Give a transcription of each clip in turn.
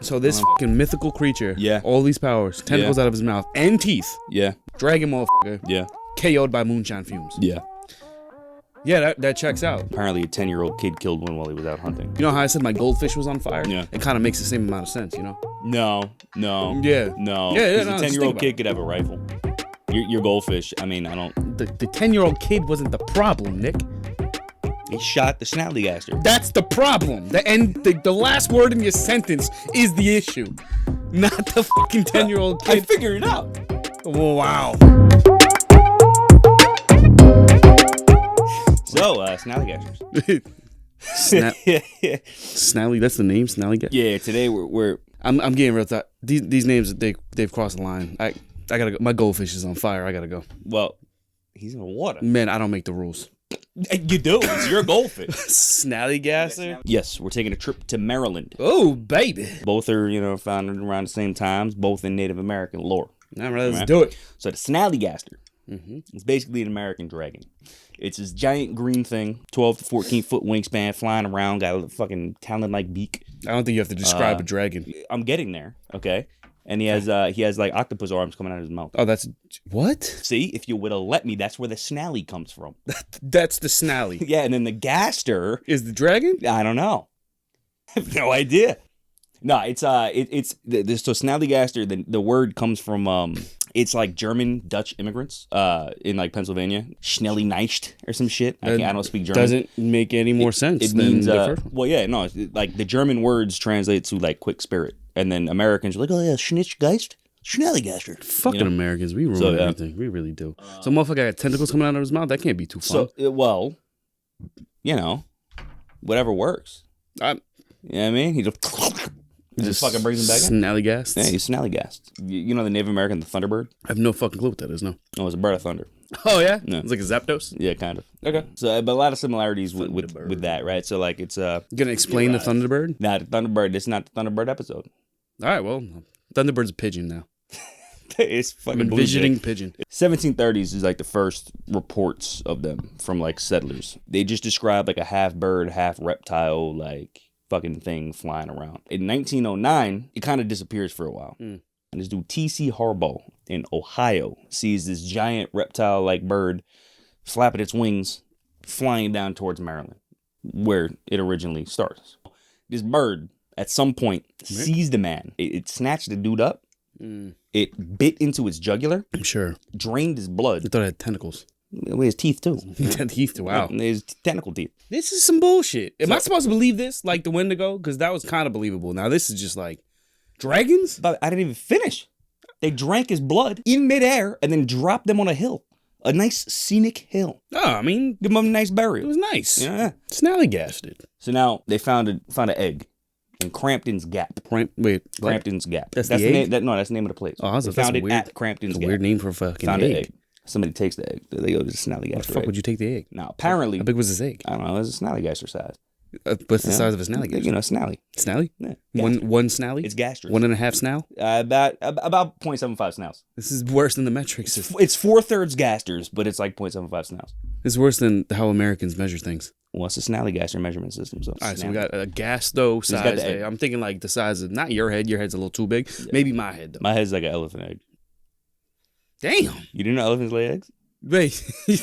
So this fucking mythical creature, Yeah. all these powers, tentacles out of his mouth, and teeth, Yeah. dragon motherfucker, Yeah. KO'd by moonshine fumes. Yeah. Yeah, that checks out. Apparently a 10-year-old kid killed one while he was out hunting. You know how I said my goldfish was on fire? Yeah. It kind of makes the same amount of sense, you know? No. Yeah. No. Yeah, 'Cause no, a just 10-year-old think about kid could have a rifle. Your goldfish, I mean, I don't... The 10-year-old kid wasn't the problem, Nick. He shot the Snallygaster. That's the problem. The last word in your sentence is the issue. Not the fucking 10-year-old I kid. figured it out. Oh, wow. So, Snallygasters. Snally, that's the name, Snallygaster? Yeah, today we're I'm getting real thought. These names, they've crossed the line. I gotta go. My goldfish is on fire. I gotta go. well, he's in the water. Man, I don't make the rules. You do. It's your goldfish. Snallygaster? Yes, we're taking a trip to Maryland. Oh, baby. Both are, founded around the same times, both in Native American lore. All right, let's Right. do it. So the Snallygaster is basically an American dragon. It's this giant green thing, 12 to 14 foot wingspan, flying around, got a fucking talon-like beak. I don't think you have to describe a dragon. I'm getting there, okay? And he has like octopus arms coming out of his mouth. Oh, that's... What? See, if you would have let me, that's where the Snally comes from. That's the Snally. Yeah, and then the Gaster, Is the dragon? I don't know. I have no idea. No, it's so Snallygaster. The word comes from it's like German Dutch immigrants in like Pennsylvania, Schnelly or some shit. I don't speak German. Doesn't make any more sense. It than means the first one. well, yeah, no, like the German words translate to like quick spirit, and then Americans are like, oh yeah, Schnitchgeist, Schnallygaster. Fucking You know? Americans, we ruin So, yeah. everything. We really do. So motherfucker got tentacles coming out of his mouth. That can't be too fun. So well, whatever works. You know what I mean? He just fucking brings him back in. Snallygast. Yeah, he's Snallygast. You know the Native American, the Thunderbird? I have no fucking clue what that is. No. Oh, it's a bird of thunder. Oh yeah. No. It's like a Zapdos. Yeah, kind of. Okay. So, but a lot of similarities with that, right? So, like, it's You gonna explain the Thunderbird? not the Thunderbird. It's not the Thunderbird episode. All right. Well, Thunderbird's a pigeon now. It's fucking I'm envisioning pigeon. 1730s is like the first reports of them from like settlers. They just describe like a half bird, half reptile, like fucking thing flying around. In 1909, it kind of disappears for a while. And this dude T.C. Harbaugh in Ohio sees this giant reptile-like bird flapping its wings, flying down towards Maryland, where it originally starts. This bird, at some point, seized the man. It snatched the dude up. It bit into its jugular, I'm sure. drained his blood. I thought it had tentacles. With his teeth, too. Teeth. Wow. His tentacle teeth. This is some bullshit. Am I supposed to believe this like the Wendigo? Because that was kind of believable. Now this is just like dragons. But I didn't even finish. They drank his blood in midair and then dropped them on a hill. A nice scenic hill. Oh, I mean, Give them a nice it burial. was nice. Yeah. Snallygasted. So now they found an egg in Crampton's Gap. Wait, what? Crampton's Gap. That's the name. egg? No, that's the name of the place. Oh, that's They that's found a it weird, at Crampton's it's a Gap. weird name for a fucking Found egg. an egg. Somebody takes the egg. They go to the Snallygaster. How the fuck egg. would you take the egg? Now apparently, How big was this egg? I don't know. It's a Snallygaster size. What's the size of a Snallygaster? You know, Snally. Snally? Yeah. One Snally? It's gastrous. 1.5 snal? About 0.75 snouts. This is worse than the metric system. It's 4/3 gasters, but it's like 0.75 snouts. This is worse than how Americans measure things. Well, it's a Snallygaster measterment system. So All right, so we got a gasto got size. the egg. There. I'm thinking like the size of, not your head. Your head's a little too big. Maybe my head, though. my head's like an elephant egg. Damn. You didn't know elephants lay eggs? Wait. You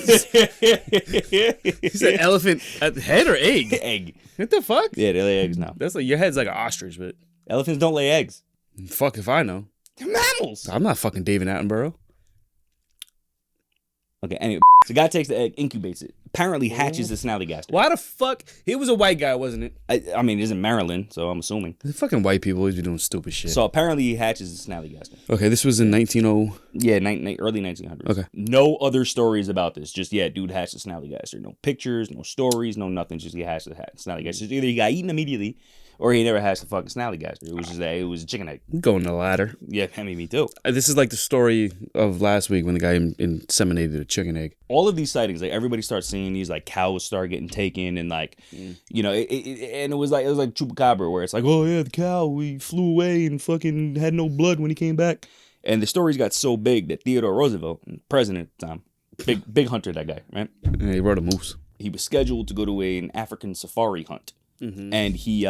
said elephant head or egg? Egg. What the fuck? Yeah, they lay eggs now. That's like, your head's like an ostrich, but Elephants don't lay eggs. fuck if I know. They're mammals. I'm not fucking David Attenborough. Okay, anyway. So the guy takes the egg, incubates it. Apparently hatches the Snallygaster. Why the fuck? He was a white guy, wasn't it? I mean, it's in Maryland, so I'm assuming. The fucking white people always be doing stupid shit. So apparently he hatches the Snallygaster. Okay, this was in 1900. Yeah, early 1900s. Okay. No other stories about this. Just, dude hatched the Snallygaster. No pictures, no stories, no nothing. Just he hatched the Snallygaster. Just either he got eaten immediately or he never hatched the fucking Snallygaster. It was just it was a chicken egg. Going the ladder. Yeah, I mean, me too. This is like the story of last week when the guy inseminated a chicken egg. All of these sightings, like everybody starts seeing these, like cows start getting taken, and like, and it was like Chupacabra, where it's like, oh yeah, the cow, he flew away and fucking had no blood when he came back, and the stories got so big that Theodore Roosevelt, president at the time, big hunter, that guy, right? And he rode a moose. He was scheduled to go to an African safari hunt And he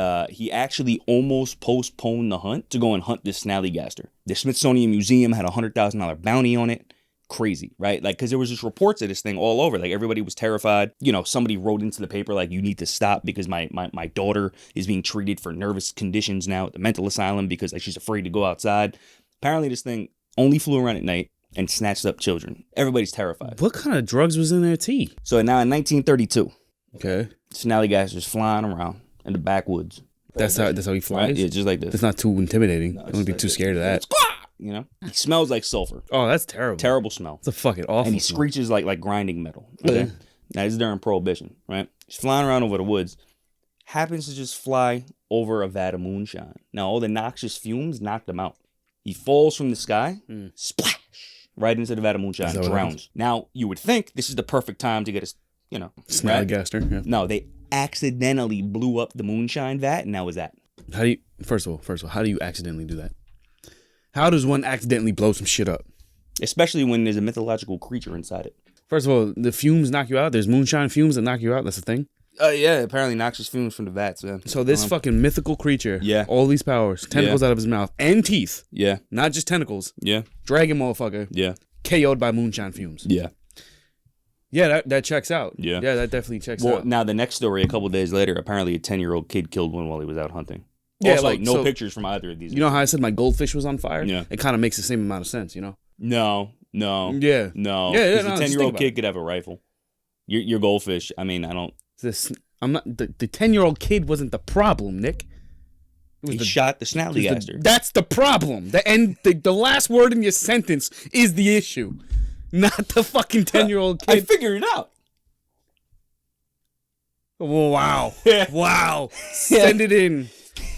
actually almost postponed the hunt to go and hunt this Snallygaster. The Smithsonian Museum had a $100,000 bounty on it. Crazy, right? Like, because there was just reports of this thing all over. Like, everybody was terrified. You know, somebody wrote into the paper, like, you need to stop because my daughter is being treated for nervous conditions now at the mental asylum because, like, she's afraid to go outside. Apparently, this thing only flew around at night and snatched up children. Everybody's terrified. What kind of drugs was in their tea? So now in 1932, Okay. Snallygaster's flying around in the backwoods. That's how he flies? Right? Yeah, just like this. That's not too intimidating. I wouldn't be too scared of that. You know? He smells like sulfur. Oh, that's terrible. Terrible smell. It's a fucking awful And he smell. screeches like grinding metal. Okay? Now, this is during Prohibition, right? He's flying around over the woods. Happens to just fly over a vat of moonshine. Now, all the noxious fumes knocked him out. He falls from the sky, splash, right into the vat of moonshine, drowns. Now, you would think this is the perfect time to get a, you know. Snallygaster, yeah. No, they accidentally blew up the moonshine vat, and that was that. How do you, first of all, how do you accidentally do that? How does one accidentally blow some shit up? Especially when there's a mythological creature inside it. First of all, the fumes knock you out. There's moonshine fumes that knock you out. That's the thing. Yeah, apparently noxious fumes from the vats, yeah. So this fucking mythical creature, Yeah. all these powers, tentacles out of his mouth, and teeth, Yeah, not just tentacles, yeah, dragon motherfucker, yeah, KO'd by moonshine fumes. yeah. Yeah, that checks out. Yeah. Yeah, that definitely checks Well, out. now the next story, a couple days later, apparently a 10-year-old kid killed one while he was out hunting. Yeah, Also, like, no so- pictures from either of these. You know how I said my goldfish was on fire? Yeah. It kind of makes the same amount of sense, you know? No. Yeah. No. Yeah, 'Cause no, a just 10-year-old think about kid it. could have a rifle. Your goldfish, I mean, I don't... I'm not the 10-year-old kid wasn't the problem, Nick. It was He shot the Snallygaster. That's the problem. The last word in your sentence is the issue, not the fucking 10-year-old I kid. figured it out. Oh, wow. Wow. Send it in.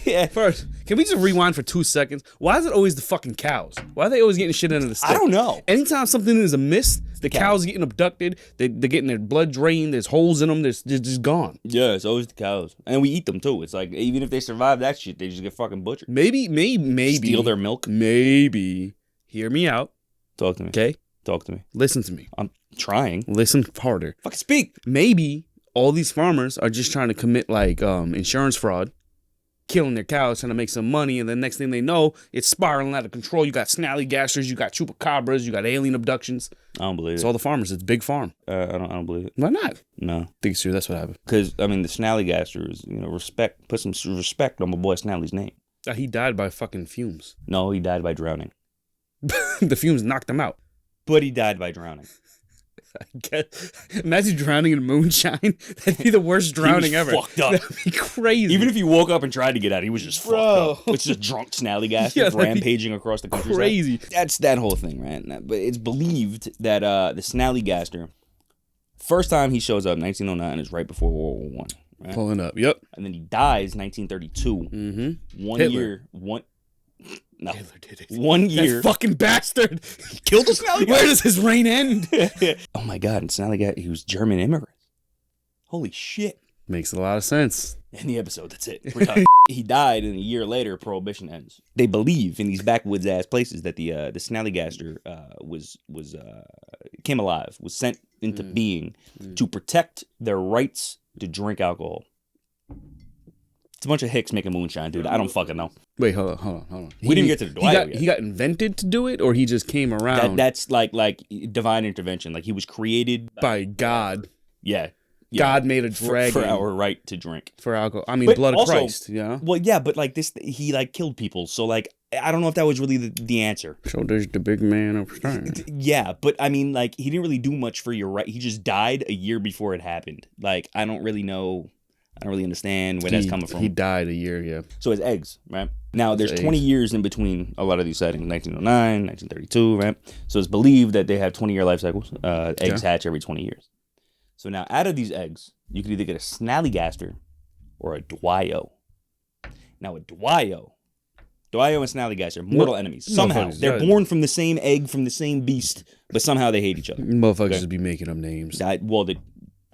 Yeah. First, can we just rewind for 2 seconds? Why is it always the fucking cows? Why are they always getting shit under the stick? I don't know. Anytime something is amiss, the cows are getting abducted. They're getting their blood drained. There's holes in them. They're just gone. Yeah, it's always the cows. And we eat them, too. It's like, even if they survive that shit, they just get fucking butchered. Maybe. Steal their milk. Maybe. Hear me out. Talk to me. Okay? Talk to me. Listen to me. I'm trying. Listen harder. Fucking speak. Maybe all these farmers are just trying to commit like insurance fraud, killing their cows, trying to make some money, and the next thing they know, it's spiraling out of control. You got Snallygasters, you got chupacabras, you got alien abductions. I don't believe It's it. all the farmers. It's big farm. I don't believe it. Why not? No. Think it's true. That's what happened. Because, I mean, the Snallygaster is, put some respect on my boy Snally's name. He died by fucking fumes. No, he died by drowning. The fumes knocked him out. But he died by drowning. Imagine drowning in moonshine. That'd be the worst drowning ever. Fucked up. That'd be crazy. Even if he woke up and tried to get out, he was just fucked up. It's just drunk Snallygaster Yeah, that'd be rampaging across the countryside. crazy. That's that whole thing, right? But it's believed that the Snallygaster, first time he shows up, 1909, is right before World War One. Right? Pulling up. Yep. And then he dies 1932. Mm-hmm. Hitler did it. 1 year. That fucking bastard. He killed the Snallygaster. Where does his reign end? Oh my God, and Snallygaster, he was German immigrant. Holy shit. Makes a lot of sense. In the episode, that's it. We're done. He died, and a year later, Prohibition ends. They believe in these backwoods ass places that the Snallygaster came alive, was sent into being to protect their rights to drink alcohol. It's a bunch of hicks making moonshine, dude. I don't fucking know. Wait, hold on. We didn't get to the Dwyer yet. He got invented to do it, or he just came around That's like divine intervention. Like he was created. by God. Yeah. God made a dragon for our right to drink. for alcohol. I mean, But blood also- of Christ. Yeah. Well, yeah, but like this, he like killed people. So like, I don't know if that was really the answer. So there's the big man upstairs. Yeah, but I mean, like, he didn't really do much for your right. He just died a year before it happened. Like, I don't really know. I don't really understand where that's coming from. He died a year. Yeah. So his eggs, right? Now, there's His 20 eggs. years in between a lot of these sightings. 1909, 1932, right? So it's believed that they have 20-year life cycles. Eggs hatch every 20 years. So now, out of these eggs, you can either get a Snallygaster or a Dwyo. Now, a Dwyo and Snallygaster, mortal enemies. Somehow. Motherfuckers, They're yeah. born from the same egg, from the same beast, but somehow they hate each other. Motherfuckers just be making up names.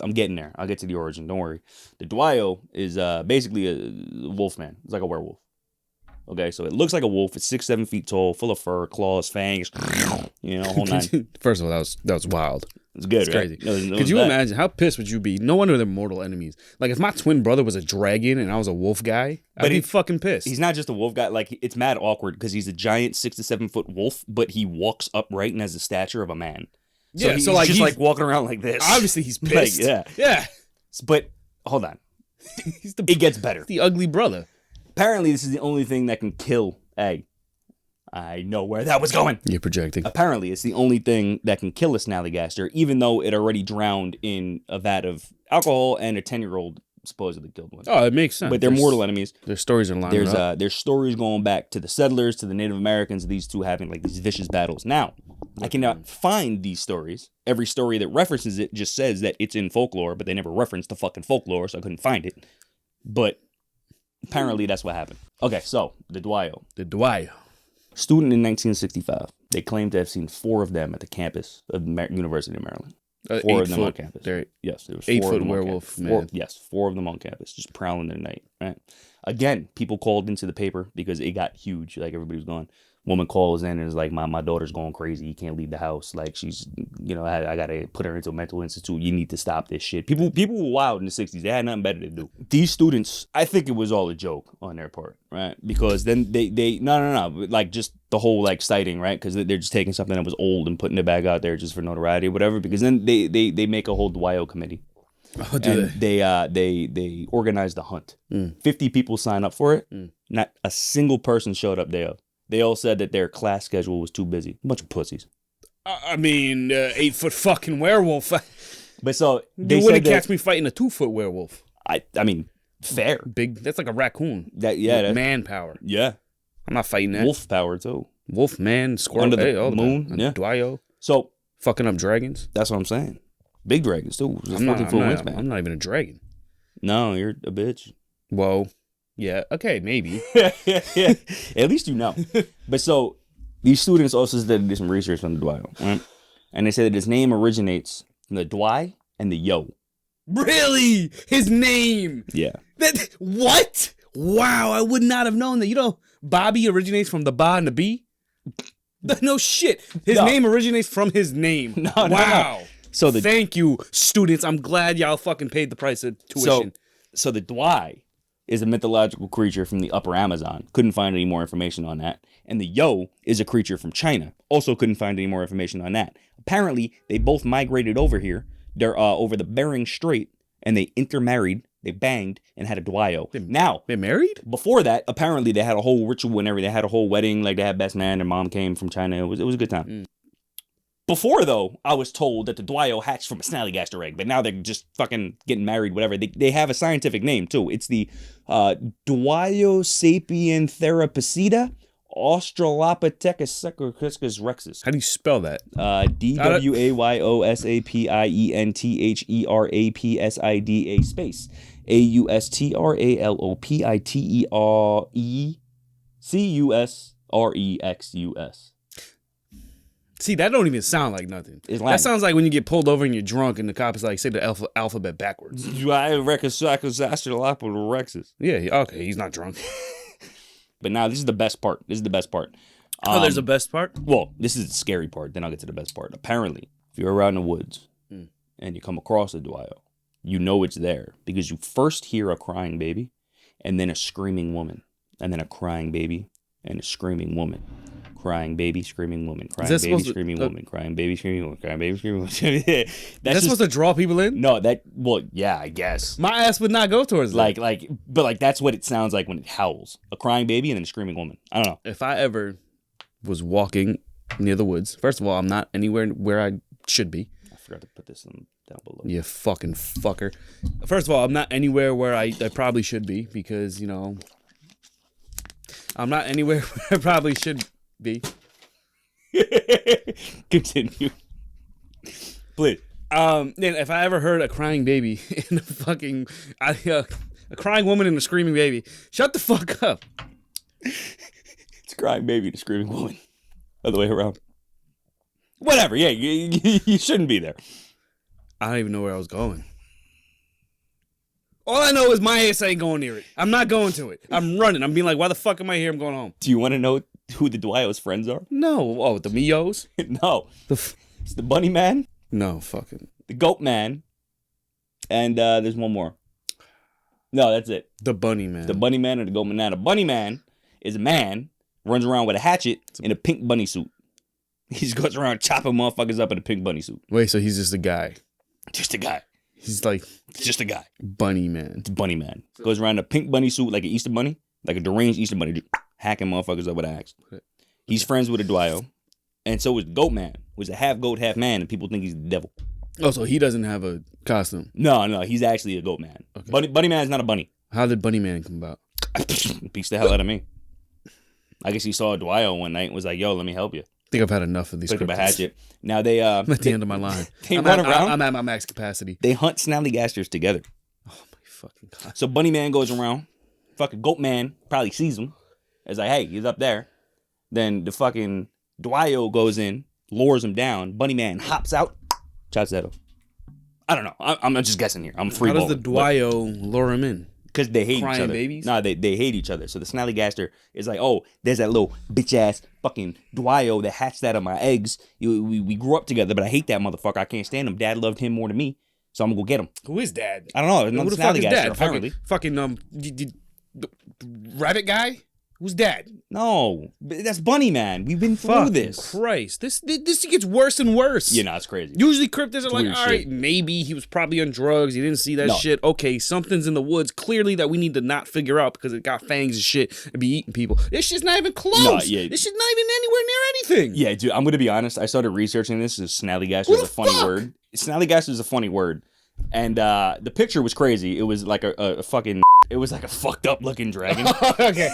I'm getting there. I'll get to the origin. Don't worry. The Dwyo is basically a wolf man. It's like a werewolf. Okay, so it looks like a wolf. It's 6-7 feet tall, full of fur, claws, fangs, whole nine. First of all, that was wild. It's good, It's right? crazy. No, Could you imagine how pissed would you be? No wonder they're mortal enemies. Like if my twin brother was a dragon and I was a wolf guy, I'd be fucking pissed. He's not just a wolf guy. Like it's mad awkward because he's a giant 6 to 7 foot wolf, but he walks upright and has the stature of a man. So yeah, he's so like just he's, like walking around like this. Obviously he's pissed. Yeah. But hold on, He's the it gets better. the ugly brother. Apparently, this is the only thing that can kill. Hey, I know where that was going. You're projecting. Apparently, it's the only thing that can kill a Snallygaster, even though it already drowned in a vat of alcohol and a 10-year-old supposedly killed one. Oh, it makes sense. But they're mortal enemies. Their stories are lining up. There's stories going back to the settlers, to the Native Americans, these two having like these vicious battles. Now, I cannot find these stories. Every story that references it just says that it's in folklore, but they never reference the fucking folklore, so I couldn't find it. But apparently that's what happened. Okay, so the Dwyo. The Dwyer. Student in 1965. They claim to have seen 4 of them at the campus of the University of Maryland. 4 of them on campus. Yes, there was 4 8-foot of them werewolf on man. Yes, 4 of them on campus, just prowling in the night. Right. Again, people called into the paper because it got huge. Like everybody was going. Woman calls in and is like, my daughter's going crazy. You can't leave the house. Like she's, I gotta put her into a mental institute. You need to stop this shit. People were wild in the 60s. They had nothing better to do. These students, I think it was all a joke on their part, right? Because then they no, like just the whole like sighting, right? Because they're just taking something that was old and putting it back out there just for notoriety or whatever. Because then they make a whole Dwyo committee. Oh, do They organized the hunt. 50 people sign up for it. Not a single person showed up there. They all said that their class schedule was too busy. A bunch of pussies. I mean, 8-foot fucking werewolf. But so they you wouldn't said catch me fighting a 2-foot werewolf. I mean, fair. Big. That's like a raccoon. That manpower. Yeah. I'm not fighting that. Wolf power too. Wolf man, squirrel. Under the moon. Yeah. Dwyo. So Fucking up dragons. that's what I'm saying. Big dragons too. I'm not even a dragon. No, you're a bitch. Whoa. Yeah. Okay. Maybe. Yeah. At least you know. But so these students also did some research on the Dwyo, right? And they said that his name originates from the Dwy and the Yo. Really? His name? Yeah. What? Wow. I would not have known that. You know, Bobby originates from the Ba and the B. No shit. His name originates from his name. No. Wow. So Thank you, students. I'm glad y'all fucking paid the price of tuition. So the Dwy is a mythological creature from the upper Amazon. Couldn't find any more information on that. And the Yo is a creature from China. Also couldn't find any more information on that. Apparently, they both migrated over here. They're over the Bering Strait, and they intermarried. They banged and had a Dwyo. Now, They're married? before that, apparently they had a whole ritual and everything. They had a whole wedding. Like they had best man. Their mom came from China. It was a good time. Before, though, I was told that the Dwyo hatched from a Snallygaster egg, but now they're just fucking getting married, whatever. They have a scientific name, too. It's the Dwyosapientherapacida Australopithecus rexus. How do you spell that? Dwyosapientherapsida space Australopithecus. See, that don't even sound like nothing. It's That Latin. sounds like when you get pulled over and you're drunk and the cop is like, say the alphabet backwards. Rexus. Yeah, okay, he's not drunk. But now this is the best part. There's a best part? Well, this is the scary part. Then I'll get to the best part. Apparently, if you're around the woods and you come across a Dwyo, you know it's there because you first hear a crying baby and then a screaming woman and then a crying baby and a screaming woman. Crying baby, screaming woman. Crying baby, screaming woman. Crying baby, screaming woman. Crying baby, screaming woman. That's supposed to draw people in? No, yeah, I guess. My ass would not go towards that. But that's what it sounds like when it howls. A crying baby and then a screaming woman. I don't know. If I ever was walking near the woods, first of all, I'm not anywhere where I should be. I forgot to put this down below. You fucking fucker. First of all, I'm not anywhere where I probably should be because, I'm not anywhere where I probably should be. Continue. Please. Then if I ever heard a crying baby and a crying woman and a screaming baby, shut the fuck up. It's a crying baby and a screaming woman. Other way around. Whatever. Yeah, you shouldn't be there. I don't even know where I was going. All I know is my ass ain't going near it. I'm not going to it. I'm running. I'm being like, why the fuck am I here? I'm going home. Do you want to know who the Dwyo's friends are? No. Oh, the Mios? No. It's the bunny man, No, fucking. the Goat Man, and there's one more. No, that's it. The Bunny Man. The Bunny Man and the Goat Man. Now, the Bunny Man is a man, runs around with a hatchet in a pink bunny suit. He just goes around chopping motherfuckers up in a pink bunny suit. Wait, so he's just a guy. Just a guy. He's like Just a guy. Bunny Man. It's Bunny Man. Goes around in a pink bunny suit like an Easter bunny, like a deranged Easter bunny, just hacking motherfuckers up with an axe. He's friends with a Dwyo. And so is Goat Man, who's a half goat, half man, and people think he's the devil. Oh, so he doesn't have a costume. No, he's actually a Goat Man. Okay. Bunny Man is not a bunny. How did Bunny Man come about? Beats the hell out of me. I guess he saw a Dwyo one night and was like, yo, let me help you. I think I've had enough of these. Picked up a hatchet. Now they I'm at the end of my line. I'm at my max capacity. They hunt Snallygasters together. Oh my fucking god. So Bunny Man goes around. Fucking Goat Man probably sees him. It's like, hey, he's up there. Then the fucking Dwyo goes in, lures him down. Bunny Man hops out, chops that off. I don't know. I'm just guessing here. I'm free. How does the Dwyo lure him in? Because they hate Crying each other. babies? No, they hate each other. So the Snallygaster is like, oh, there's that little bitch ass fucking Dwyo that hatched out of my eggs. We grew up together, but I hate that motherfucker. I can't stand him. Dad loved him more than me, so I'm gonna go get him. Who is Dad? I don't know. Who the fuck is Dad? Apparently. Fucking rabbit guy. Who's Dad? No, that's Bunny Man. We've been through this. Christ, this gets worse and worse. Yeah, no, it's crazy. Usually cryptids are like, weird all right, shit. maybe he was probably on drugs. He didn't see that shit. Okay, something's in the woods clearly that we need to not figure out because it got fangs and shit and be eating people. This shit's not even close. No, yeah. This shit's not even anywhere near anything. Yeah, dude, I'm gonna be honest. I started researching this. Snallygaster is a funny word. Snallygaster is a funny word. And the picture was crazy. It was like a fucking... It was like a fucked up looking dragon. Okay.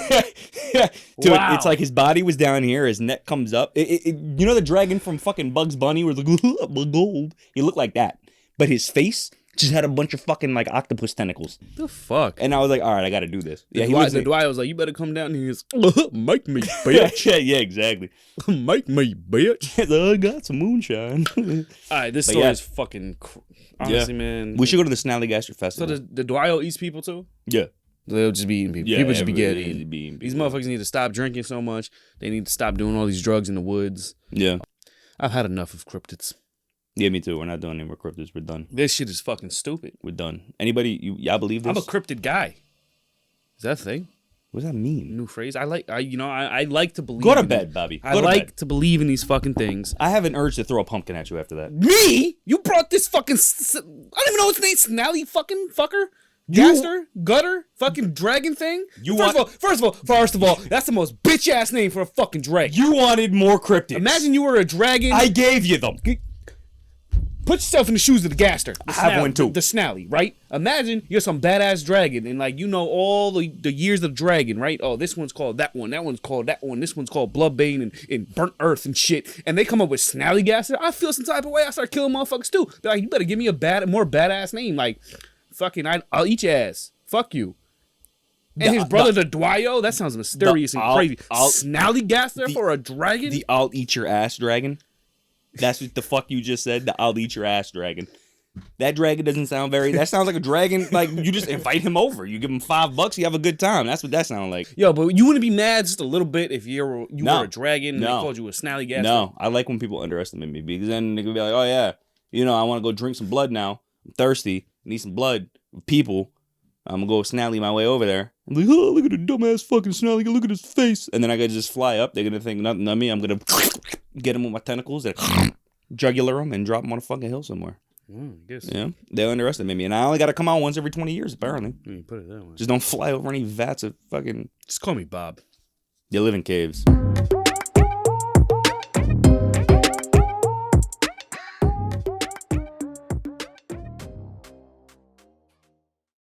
Dude, wow. It's like his body was down here. His neck comes up. You know the dragon from fucking Bugs Bunny where it's like, gold? He looked like that. But his face just had a bunch of fucking like octopus tentacles. The fuck? And I was like, all right, I got to do this. Yeah, the Dwyo was like, you better come down here. Make me, bitch. yeah, exactly. Make me, bitch. I got some moonshine. All right, this story is fucking... Honestly, man. We should go to the Snallygaster Festival. So the Dwyo eats people too? Yeah. They'll just be eating people. Yeah, People just be getting eating. These motherfuckers need to stop drinking so much. They need to stop doing all these drugs in the woods. Yeah. I've had enough of cryptids. Yeah, me too. We're not doing any more cryptids. We're done. This shit is fucking stupid. We're done. Anybody, y'all believe this? I'm a cryptid guy. Is that a thing? What does that mean? New phrase. I like to believe. Go to bed, Bobby. I like to believe in these fucking things. I have an urge to throw a pumpkin at you after that. Me? You brought this fucking... I don't even know its name. Snally fucking fucker? Gaster? Gutter? Fucking dragon thing? First of all, that's the most bitch ass name for a fucking dragon. You wanted more cryptids. Imagine you were a dragon. I gave you them. Put yourself in the shoes of the Gaster. I have one too. The Snally, right? Imagine you're some badass dragon and like you know all the years of dragon, right? Oh, this one's called that one. That one's called that one. This one's called Bloodbane and Burnt Earth and shit. And they come up with Snallygaster. I feel some type of way. I start killing motherfuckers too. They're like, you better give me a more badass name. Like, fucking, I'll eat your ass. Fuck you. And his brother, the Dwyo, that sounds mysterious and crazy. Snallygaster for a dragon? The I'll eat your ass dragon. That's what the fuck you just said. The I'll eat your ass dragon. That dragon doesn't sound very... That sounds like a dragon. Like, you just invite him over. You give him $5, you have a good time. That's what that sounds like. Yo, but you wouldn't be mad just a little bit if you were a dragon and they called you a Snallygaster? No, I like when people underestimate me because then they could be like, oh yeah, I want to go drink some blood now. I'm thirsty. I need some blood. People. I'm going to go Snally my way over there. I'm like, oh, look at the dumbass fucking Snally. Look at his face. And then I could just fly up. They're going to think nothing of me. I'm going to get him with my tentacles and jugular him and drop him on a fucking hill somewhere. I guess. Yeah, they underestimate me. And I only got to come out once every 20 years, apparently. You put it that way. Just don't fly over any vats of fucking... Just call me Bob. You live in caves.